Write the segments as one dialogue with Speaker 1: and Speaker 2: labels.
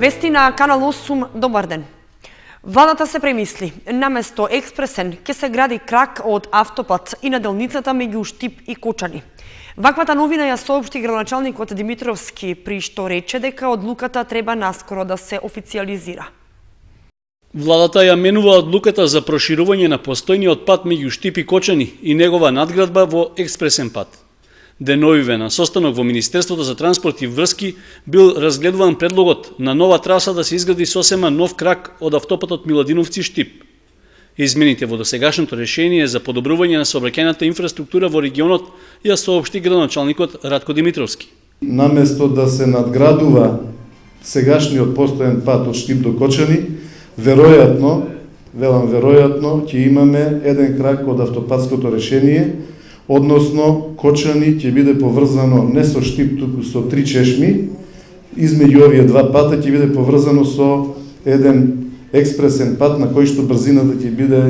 Speaker 1: Вести на Канал 8, добар ден. Владата се премисли. Наместо експресен ќе се гради крак од автопат и на делницата меѓу Штип и Кочани. Ваквата новина ја соопшти градоначалникот Димитровски, при што рече дека одлуката треба наскоро да се официализира.
Speaker 2: Владата ја менува одлуката за проширување на постојниот пат меѓу Штип и Кочани и негова надградба во експресен пат. Деновиве на состанок во Министерството за транспорт и врски бил разгледуван предлогот на нова траса да се изгради сосема нов крак од автопатот Миладиновци-Штип. Измените во досегашното решение за подобрување на сообраќајната инфраструктура во регионот ја соопшти градоначалникот Радко Димитровски.
Speaker 3: Наместо да се надградува сегашниот постојен пат од Штип до Кочани, веројатно, ќе имаме еден крак од автопатското решение, односно Кочани ќе биде поврзано не со Штип, туку со Три чешми. Измеѓу овие два пата ќе биде поврзано со еден експресен пат на кој што брзината ќе биде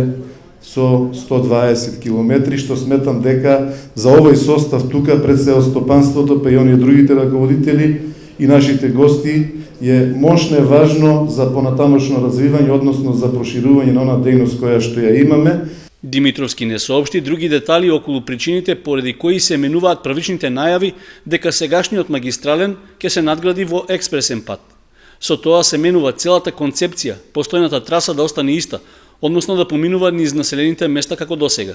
Speaker 3: со 120 км, што сметам дека за овој состав тука пред селостопанството, па и оние другите раководители и нашите гости е мощно важно за понатамошно развивање, односно за проширување на она дејност која што ја имаме.
Speaker 2: Димитровски не соопшти други детали околу причините поради кои се менуваат првичните најави дека сегашниот магистрален ќе се надгради во експресен пат. Со тоа се менува целата концепција, постојната траса да остане иста, односно да поминува низ населените места како досега.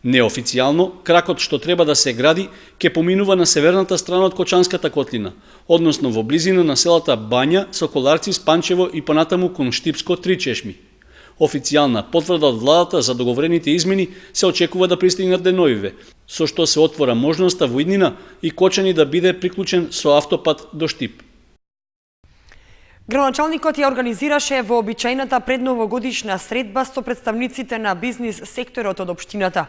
Speaker 2: Неофицијално, кракот што треба да се гради ќе поминува на северната страна од Кочанската котлина, односно во близина на селата Бања, Соколарци, Спанчево и понатаму кон Штипско Три чешми. Официјална потврда од владата за договорените измени се очекува да пристигнат деновиве, со што се отвора можноста во иднина и Кочани да биде приклучен со автопат до Штип.
Speaker 1: Градоначалникот ја организираше вообичајната предновогодишна средба со представниците на бизнис секторот од општината.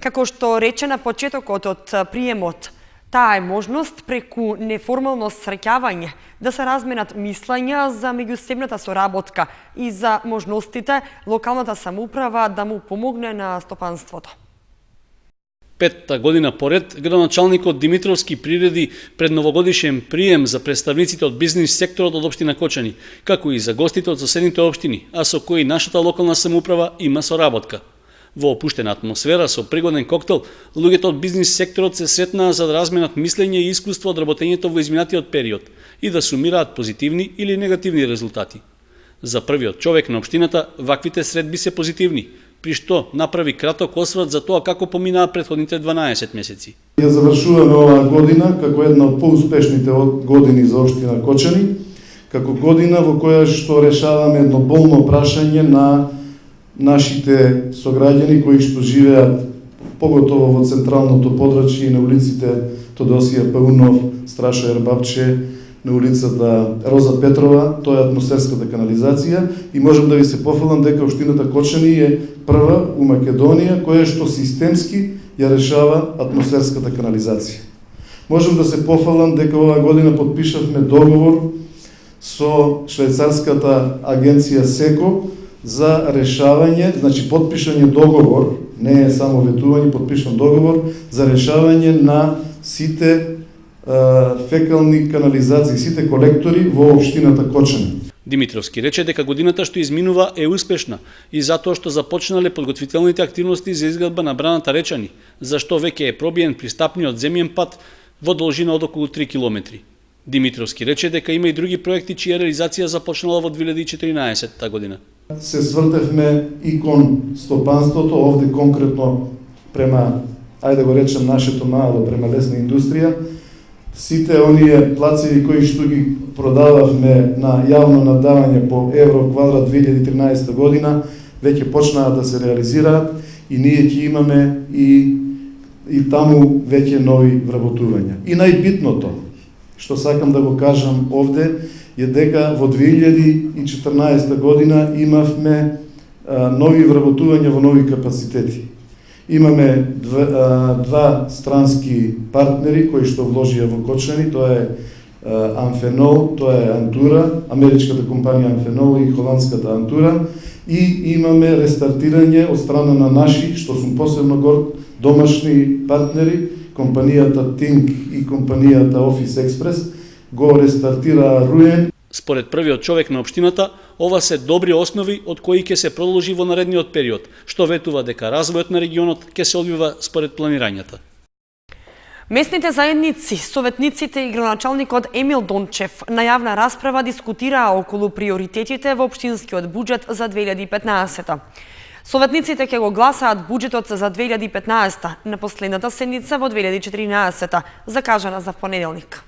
Speaker 1: Како што рече на почетокот од приемот, таа е можност преку неформално среќавање да се разменат мислења за меѓусебната соработка и за можностите локалната самоуправа да му помогне на стопанството.
Speaker 2: Петта година поред, градоначалникот Димитровски приреди предновогодишен прием за представниците од бизнис секторот од општина Кочани, како и за гостите од соседните општини, а со кои нашата локална самоуправа има соработка. Во опуштена атмосфера со пригоден коктел, луѓето од бизнис секторот се сретнаа за да разменат мислење и искуство од работењето во изминатиот период и да сумираат позитивни или негативни резултати. За првиот човек на општината, ваквите средби се позитивни, при што направи краток осврт за тоа како поминаа претходните 12 месеци.
Speaker 3: Ја завршуваме оваа година како една од поуспешните години за општина Кочани, како година во која што решаваме едно болно прашање на нашите сограѓани кои што живеат поготово во централното подрачје и на улиците Тодосија Паунов, Страшо Ербапче, на улицата Роза Петрова, тоа е атмосферската канализација и можам да ви се пофалам дека општината Кочани е прва у Македонија која што системски ја решава атмосферската канализација. Можам да се пофалам дека оваа година подпишавме договор со швајцарската агенција СЕКО за решавање, значи подпишање договор, не е само ветување, подпишан договор за решавање на сите фекални канализации, сите колектори во општината Кочани.
Speaker 2: Димитровски рече дека годината што изминува е успешна и затоа што започнале подготвителните активности за изградба на браната Речани, зашто веќе е пробиен пристапниот земјен пат во должина од околу 3 километри. Димитровски рече дека има и други проекти чија реализација започнала во 2014 година.
Speaker 3: Се свртевме и кон стопанството, овде конкретно према, ајде да го речем нашето мало, према лесна индустрија. Сите оние плацеви кои што ги продававме на јавно надавање по евро квадрат 2013 година, веќе почнаа да се реализираат и ние ќе имаме и таму веќе нови вработувања. И најбитното, што сакам да го кажам овде, е дека во 2014 година имавме нови вработувања во нови капацитети. Имаме два странски партнери кои што вложија во Кочани, тоа е Амфенол, тоа е Антура, америчката компанија Амфенол и холандската Антура, и имаме рестартирање од страна на наши, што сум посебно горд, домашни партнери, компанијата Тинг и компанијата Офис Експрес, го рестартира Руен.
Speaker 2: Според првиот човек на општината, ова се добри основи од кои ќе се продолжи во наредниот период, што ветува дека развојот на регионот ќе се одвива според планирањата.
Speaker 1: Местните заедници, советниците и градоначалникот Емил Дончев на јавна расправа дискутираа околу приоритетите во општинскиот буџет за 2015. Советниците ќе го гласаат буџетот за 2015 на последната седница во 2014, закажана за понеделник.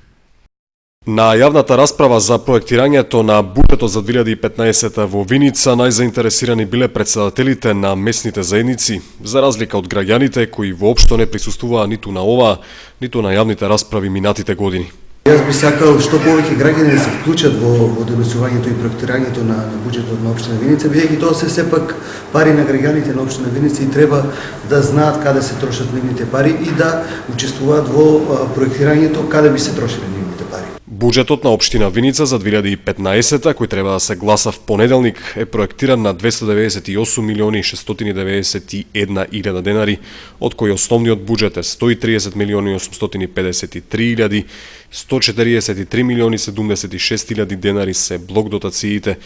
Speaker 4: На јавната расправа за проектирањето на буџетот за 2015 во Виница најзаинтересирани биле претседателите на местните заедници, за разлика од граѓаните кои воопшто не присуствуваа ниту на оваа, ниту на јавните расправи минатите години.
Speaker 5: Јас би сакал што повеќе граѓани да се вклучат во донесувањето и проектирањето на буџетот на општина Виница, бидејќи тоа се сепак пари на граѓаните на општина Виница и треба да знаат каде се трошат нивните пари и да учествуваат во проектирањето каде би се трошиле нивните пари.
Speaker 4: Буџетот на општина Виница за 2015 кој треба да се гласа в понеделник е проектиран на 298.691.000 денари, од кои основниот буџет е 130.853.000, 143.076.000 денари се блок дотациите,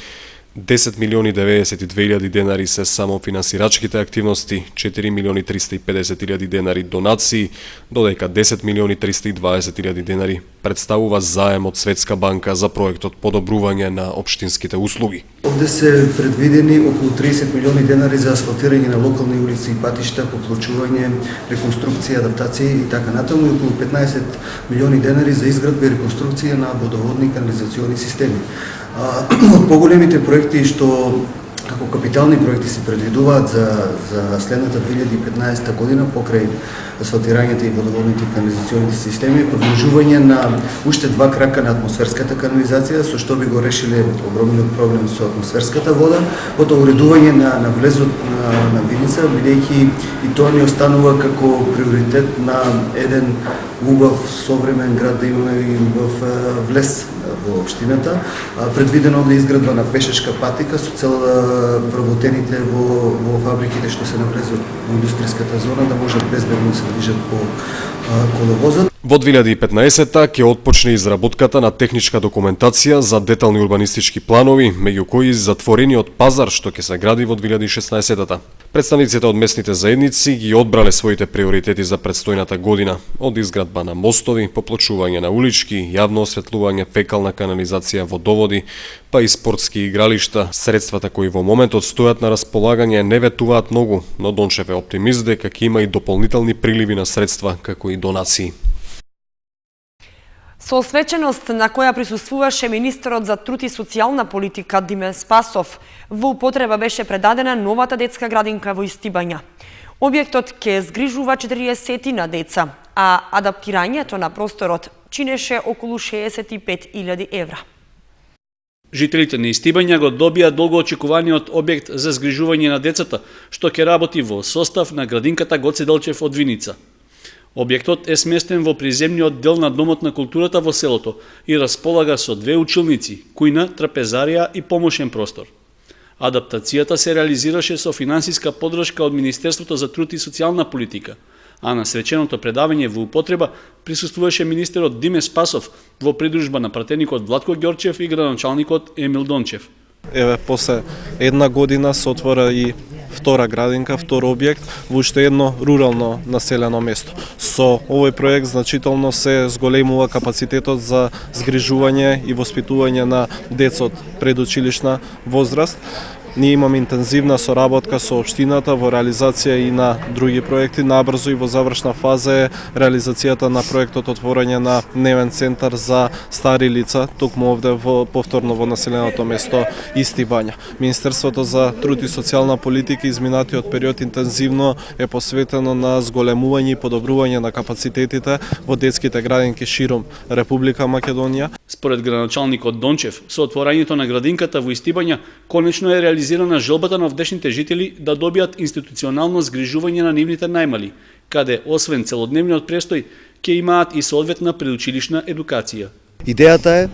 Speaker 4: 10.092.000 денари се само финансирачките активности, 4.350.000 денари донации, додека 10.320.000 денари представува заем од Светска банка за проектот подобрување на општинските услуги.
Speaker 5: Овде се предвидени околу 30 милиони денари за асфалтирање на локални улици и патишта, поплочување, реконструкција, адаптација и така натаму, и околу 15 милиони денари за изградба и реконструкција на водоводни и канализациони системи. Од поголемите проекти што како капитални проекти се предвидуваат за следната 2015 година покрај асфалтирањето и водоводните и канализационите системи, продолжување на уште 2 крака на атмосферската канализација, со што би го решиле огромниот проблем со атмосферската вода, потоа уредување на влезот на Виница, бидејќи и тоа ни останува како приоритет на еден убав современ град да имаме и убав влез во општината. Предвидено овде изградба на пешачка патика со цел вработените во фабриките што се навлезат во индустријската зона да можат безбедно се движат по коловозот.
Speaker 4: Во 2015-та ќе отпочне изработката на техничка документација за детални урбанистички планови, меѓу кои затворениот пазар што ќе се гради во 2016-та. Представниците од местните заедници ги одбрале своите приоритети за предстојната година, од изградба на мостови, поплочување на улички, јавно осветлување, фекална канализација, водоводи, па и спортски игралишта. Средствата кои во моментот стојат на располагање не ветуваат многу, но Дончев е оптимист дека ќе има и дополнителни приливи на средства, како и донации.
Speaker 1: Со освеченост на која присуствуваше министерот за труд и социјална политика Диме Спасов, во употреба беше предадена новата детска градинка во Истибања. Објектот ќе згрижува 40 деца, а адаптирањето на просторот чинеше околу 65.000 евра.
Speaker 2: Жителите на Истибања го добија долгоочекуваниот објект за згрижување на децата, што ќе работи во состав на градинката Гоце Делчев од Виница. Објектот е сместен во приземниот дел на Домот на културата во селото и располага со 2 училници, кујна, трапезарија и помошен простор. Адаптацијата се реализираше со финансиска поддршка од Министерството за труд и социјална политика, а на свеченото предавање во употреба присуствуваше министерот Диме Спасов во придружба на пратеникот Владко Ѓорчев и градоначалникот Емил Дончев.
Speaker 6: Еве, после една година се отвора и втора градинка, втор објект во уште едно рурално населено место. Со овој проект значително се зголемува капацитетот за згрижување и воспитување на деца од предучилишна возраст. Ние имаме интензивна соработка со општината во реализација и на други проекти. Набрзо и во завршна фаза е реализацијата на проектот отворање на дневен центар за стари лица, токму овде повторно во населеното место Истибања. Министерството за труд и социјална политика изминатиот период интензивно е посветено на зголемување и подобрување на капацитетите во детските градинки широм Република Македонија.
Speaker 2: Според градоначалникот Дончев, со отворањето на градинката во Истибања конечно е реализирана желбата на овдешните жители да добијат институционално згрижување на нивните најмали, каде освен целодневниот престој ќе имаат и соодветна предучилишна едукација.
Speaker 7: Идејата е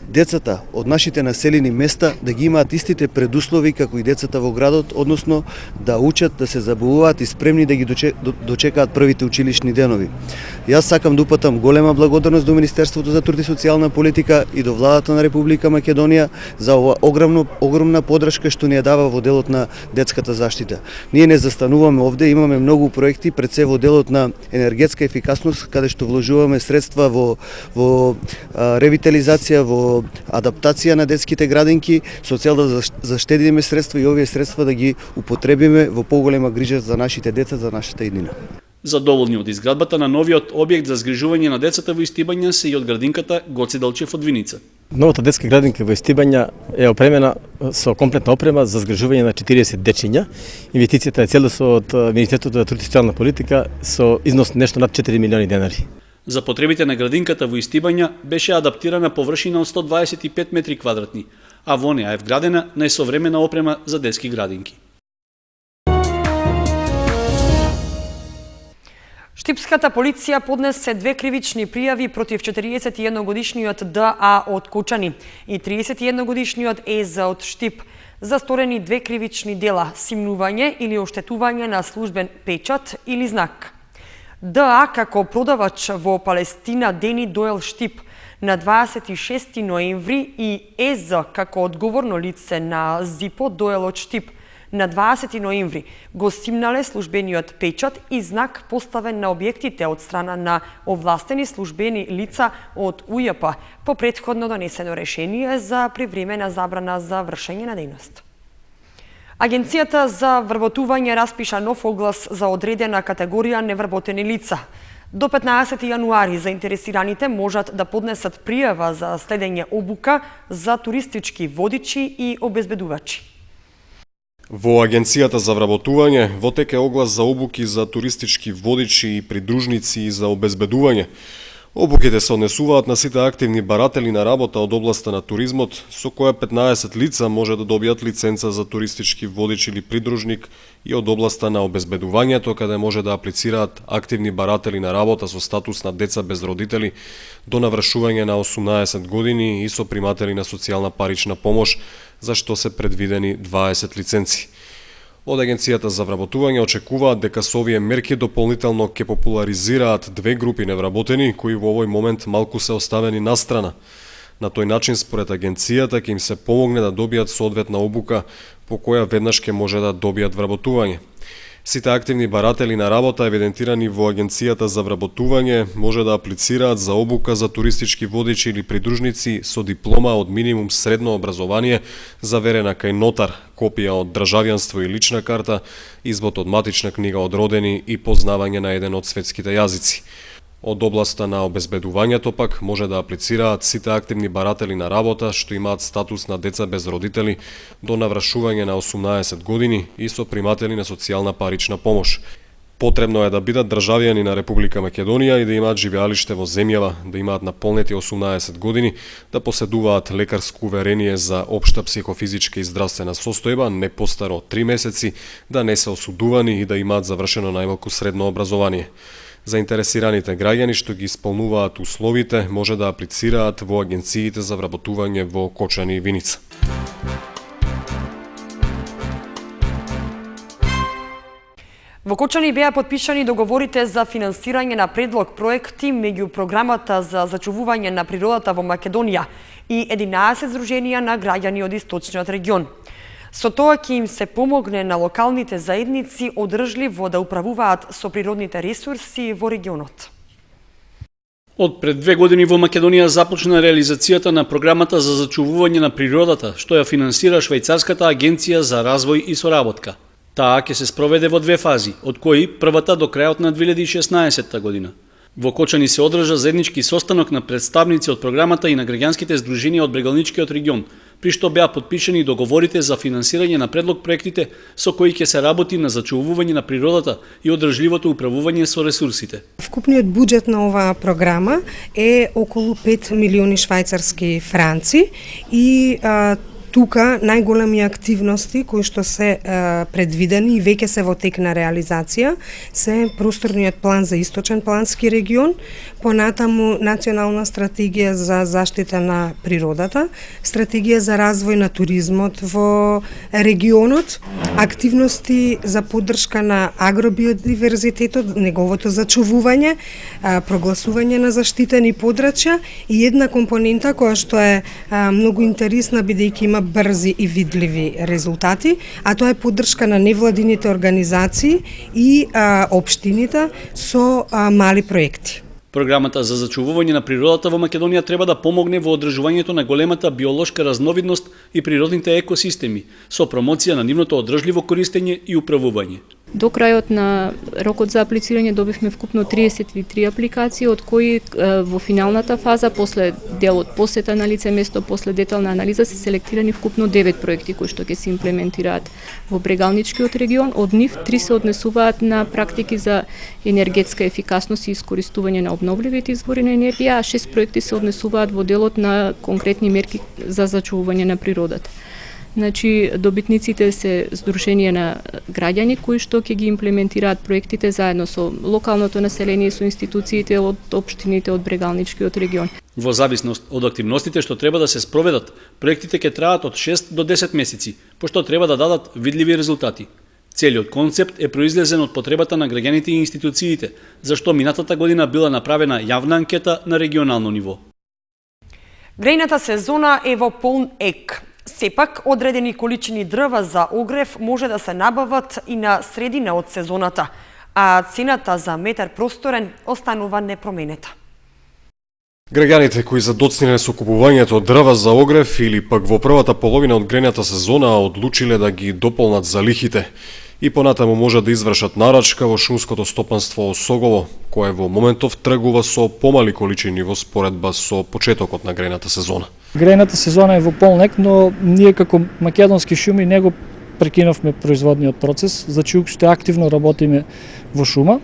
Speaker 5: децата од нашите населени места да ги имаат истите предуслови како и децата во градот, односно да учат, да се забавуваат и спремни да ги дочекаат првите училишни денови. Јас сакам да упатам голема благодарност до Министерството за труд и социјална политика и до владата на Република Македонија за ова огромна подршка што ни ја дава во делот на детската заштита. Ние не застануваме овде, имаме многу проекти, пред се во делот на енергетска ефикасност, каде што вложуваме средства во ревитализација, во адаптација на детските градинки, со цел да заштедиме средства и овие средства да ги употребиме во поголема грижа за нашите деца, за нашата иднина.
Speaker 2: Задоволни од изградбата на новиот објект за згрижување на децата во Истибања се и од градинката Гоце Делчев од Виница.
Speaker 7: Новата детска градинка во Истибања е опремена со комплетна опрема за згрижување на 40 дечиња. Инвестицијата е целосно од Министерството за труд и социјална политика со износ нешто над 4 милиони денари.
Speaker 2: За потребите на градинката во Истибања беше адаптирана површина од 125 метри квадратни, а во неа е вградена најсовремена опрема за детски градинки.
Speaker 1: Штипската полиција поднесе 2 кривични пријави против 41-годишниот ДА од Кучани и 31-годишниот ЕЗ од Штип за сторени 2 кривични дела – симнување или оштетување на службен печат или знак. ДА како продавач во Палестина Дени Доел Штип на 26 ноември и ЕЗ како одговорно лице на ЗИПО Доел од Штип на 20 ноември го симнале службениот печат и знак поставен на објектите од страна на овластени службени лица од УЈП по претходно донесено решение за привремена забрана за вршење на дејност. Агенцијата за вработување распиша нов оглас за одредена категорија невработени лица. До 15 јануари заинтересираните можат да поднесат пријава за следење обука за туристички водичи и обезбедувачи.
Speaker 4: Во Агенцијата за вработување во тек е оглас за обуки за туристички водичи и придружници и за обезбедување. Обуките се однесуваат на сите активни баратели на работа од областа на туризмот, со која 15 лица може да добијат лиценца за туристички водич или придружник, и од областа на обезбедувањето, каде може да аплицираат активни баратели на работа со статус на деца без родители до навршување на 18 години и со приматели на социјална парична помош, за што се предвидени 20 лиценци. Од Агенцијата за вработување очекуваат дека со овие мерки дополнително ќе популаризираат 2 групи невработени кои во овој момент малку се оставени настрана. На тој начин, според агенцијата, ќе им се помогне да добијат соодветна обука по која веднаш ќе може да добијат вработување. Сите активни баратели на работа евидентирани во Агенцијата за вработување може да аплицираат за обука за туристички водичи или придружници со диплома од минимум средно образование, заверена кај нотар, копија од државјанство и лична карта, извод од матична книга од родени и познавање на еден од светските јазици. Од областа на обезбедувањето пак може да аплицираат сите активни баратели на работа што имаат статус на деца без родители до навршување на 18 години и со приматели на социјална парична помош. Потребно е да бидат државјани на Република Македонија и да имаат живеалиште во земјава, да имаат наполнети 18 години, да поседуваат лекарско уверение за општа психофизичка и здравствена состојба не постаро од 3 месеци, да не се осудувани и да имаат завршено најмалку средно образование. Заинтересираните граѓани што ги исполнуваат условите може да аплицираат во агенциите за вработување во Кочани и Виница.
Speaker 1: Во Кочани беа подпишани договорите за финансирање на предлог проекти меѓу Програмата за зачувување на природата во Македонија и 11 здруженија на граѓани од источниот регион. Со тоа ќе им се помогне на локалните заедници одржливо да управуваат со природните ресурси во регионот.
Speaker 2: Од пред 2 години во Македонија започна реализацијата на програмата за зачувување на природата, што ја финансира Швајцарската агенција за развој и соработка. Таа ќе се спроведе во 2 фази, од кои првата до крајот на 2016 година. Во Кочани се одржа заеднички состанок на представници од програмата и на граѓанските здруженија од Брегалничкиот регион, при што беа подпишани договорите за финансирање на предлог проектите со кои ќе се работи на зачувување на природата и одржливото управување со ресурсите.
Speaker 8: Вкупниот буџет на оваа програма е околу 5 милиони швајцарски франци и тука најголеми активности кои што се предвидени и веќе се во тек на реализација се просторниот план за Источен плански регион, понатаму национална стратегија за заштита на природата, стратегија за развој на туризмот во регионот, активности за поддршка на агробиодиверзитетот, неговото зачувување, прогласување на заштитени подрачја и една компонента која што е многу интересна бидејќи има брзи и видливи резултати, а тоа е поддршка на невладините организации и општините со мали проекти.
Speaker 2: Програмата за зачувување на природата во Македонија треба да помогне во одржувањето на големата биолошка разновидност и природните екосистеми, со промоција на нивното одржливо користење и управување.
Speaker 9: До крајот на рокот за аплицирање добивме вкупно 33 апликации, од кои во финалната фаза, после делот посета на лице место, после детална анализа, се селектирани вкупно 9 проекти кои што ќе се имплементираат во Брегалничкиот регион. Од нив 3 се однесуваат на практики за енергетска ефикасност и искористување на обновливите извори на енергија, а 6 проекти се однесуваат во делот на конкретни мерки за зачувување на природата. Значи, добитниците се здружение на граѓани кои што ќе ги имплементираат проектите заедно со локалното население, со институциите од општините од Брегалничкиот регион.
Speaker 2: Во зависност од активностите што треба да се спроведат, проектите ќе траат од 6 до 10 месеци, пошто треба да дадат видливи резултати. Целиот концепт е произлезен од потребата на граѓаните и институциите, зашто минатата година била направена јавна анкета на регионално ниво.
Speaker 1: Грејната сезона е во полн ек. Сепак, одредени количини дрва за огрев може да се набават и на средина од сезоната, а цената за метар просторен останува непроменета.
Speaker 4: Граѓаните кои задоцниле со купувањето дрва за огрев или пак во првата половина од грејната сезона одлучиле да ги дополнат залихите и понатаму може да извршат нарачка во шумското стопанство Осогово, кое во моментов тргува со помали количини во споредба со почетокот на грејната сезона.
Speaker 10: Грејната сезона е во полнек, но ние како македонски шуми не го прекинавме производниот процес, значи уште активно работиме во шума.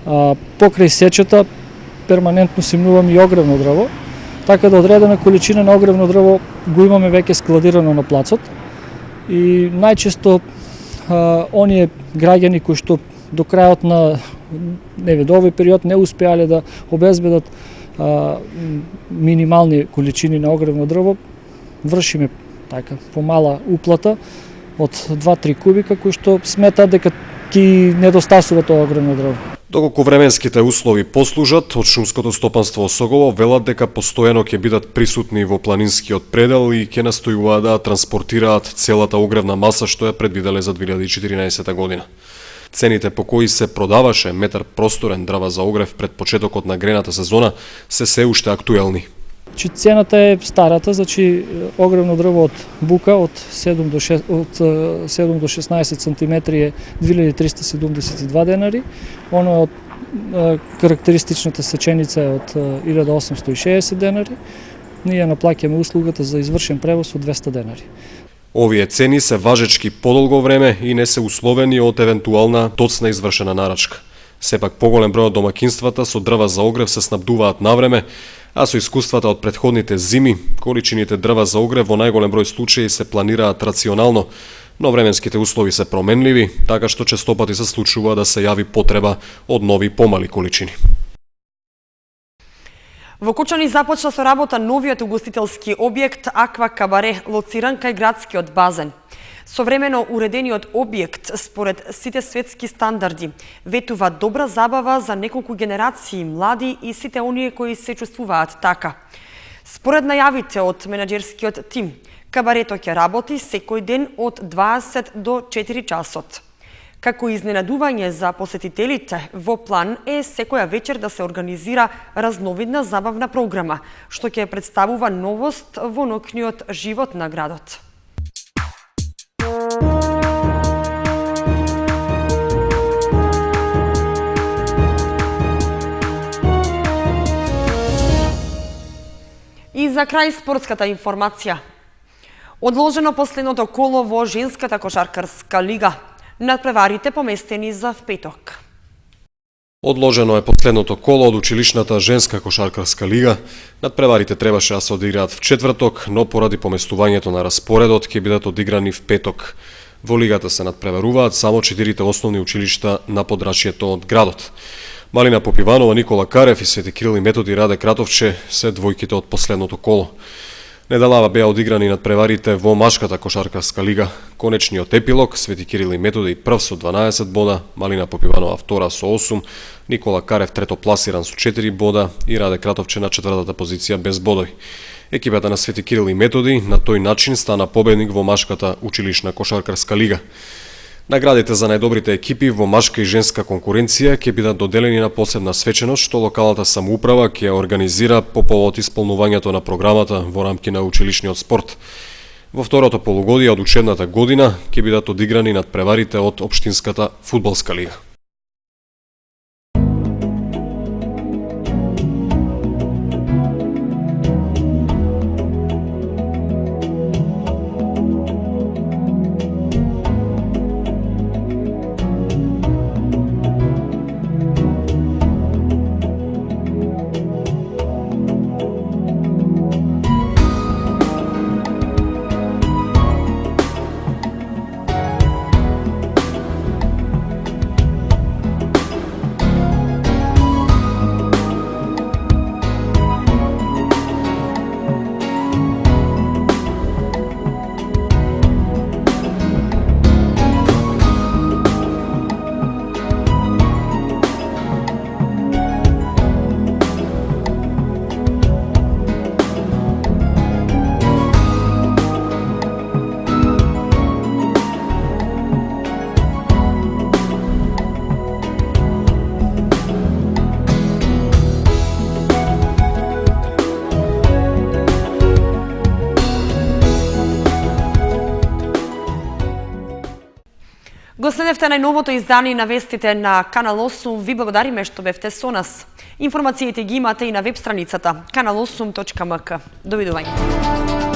Speaker 10: Покрај сечата перманентно симнуваме и огревно дрво, така да одредена количина на огревно дрво го имаме веќе складирано на плацот и најчесто оние граѓани кои што до крајот на до овој период не успеале да обезбедат минимални количини на огревно дрво, вршиме така помала уплата од 2-3 кубика кои што сметаат дека ќе недостасува тоа огревно дрво.
Speaker 4: Доколку временските услови послужат, од шумското стопанство Осогово велат дека постојано ќе бидат присутни во планинскиот предел и ќе настојуваат да транспортираат целата огревна маса што ја предвиделе за 2014 година. Цените по кои се продаваше метар просторен дрва за огрев пред почетокот на грејната сезона се уште актуелни.
Speaker 10: Цената е старата, значи огревно дрво од бука од 7 до 16 см е 2372 денари, оно од карактеристичната сеченица е од 1860 денари, ние наплаќаме услугата за извршен превоз од 200 денари.
Speaker 4: Овие цени се важечки подолго време и не се условени од евентуална доцна извршена нарачка. Сепак поголем број од домакинствата со дрва за огрев се снабдуваат навреме, а со искуствата од претходните зими, количините дрва за огрев во најголем број случаи се планираат рационално, но временските услови се променливи, така што честопати се случува да се јави потреба од нови помали количини.
Speaker 1: Во Кочани започна со работа новиот угостителски објект Аква Кабаре, лоциран кај градскиот базен. Современо уредениот објект, според сите светски стандарди, ветува добра забава за неколку генерации млади и сите оние кои се чувствуваат така. Според најавите од менаџерскиот тим, кабарето ќе работи секој ден од 20 до 4 часот. Како изненадување за посетителите, во план е секоја вечер да се организира разновидна забавна програма, што ќе представува новост во ноќниот живот на градот. И за крај спортската информација. Одложено последното коло во женската кошаркарска лига. Надпреварите поместени за петок.
Speaker 4: Одложено е последното коло од училишната женска кошаркарска лига. Надпреварите требаше да се одиграат в четврток, но поради поместувањето на распоредот ќе бидат одиграни в петок. Во лигата се надпреваруваат само 4 основни училишта на подрачјето од градот. Малина Попиванова, Никола Карев и Свети Кирил и Методи Раде Кратовче се двојките од последното коло. Недалава беа одиграни надпреварите во машката кошаркарска лига. Конечниот епилог: Свети Кирил и Методи прв со 12 бода, Малина Попиванова втора со 8, Никола Карев трето пласиран со 4 бода и Раде Кратовче на четвртата позиција без бодови. Екипата на Свети Кирил и Методи на тој начин стана победник во машката училишна кошаркарска лига. Наградите за најдобрите екипи во машка и женска конкуренција ќе бидат доделени на посебна свеченост што локалната самоуправа ќе организира по повод исполнувањето на програмата во рамки на училишниот спорт. Во второто полугодие од учебната година ќе бидат одиграни надпреварите од општинската фудбалска лига.
Speaker 1: Го следевте најновото издание на вестите на Канал 8. Ви благодариме што бевте со нас. Информациите ги имате и на веб страницата kanal8.mk. Довидување.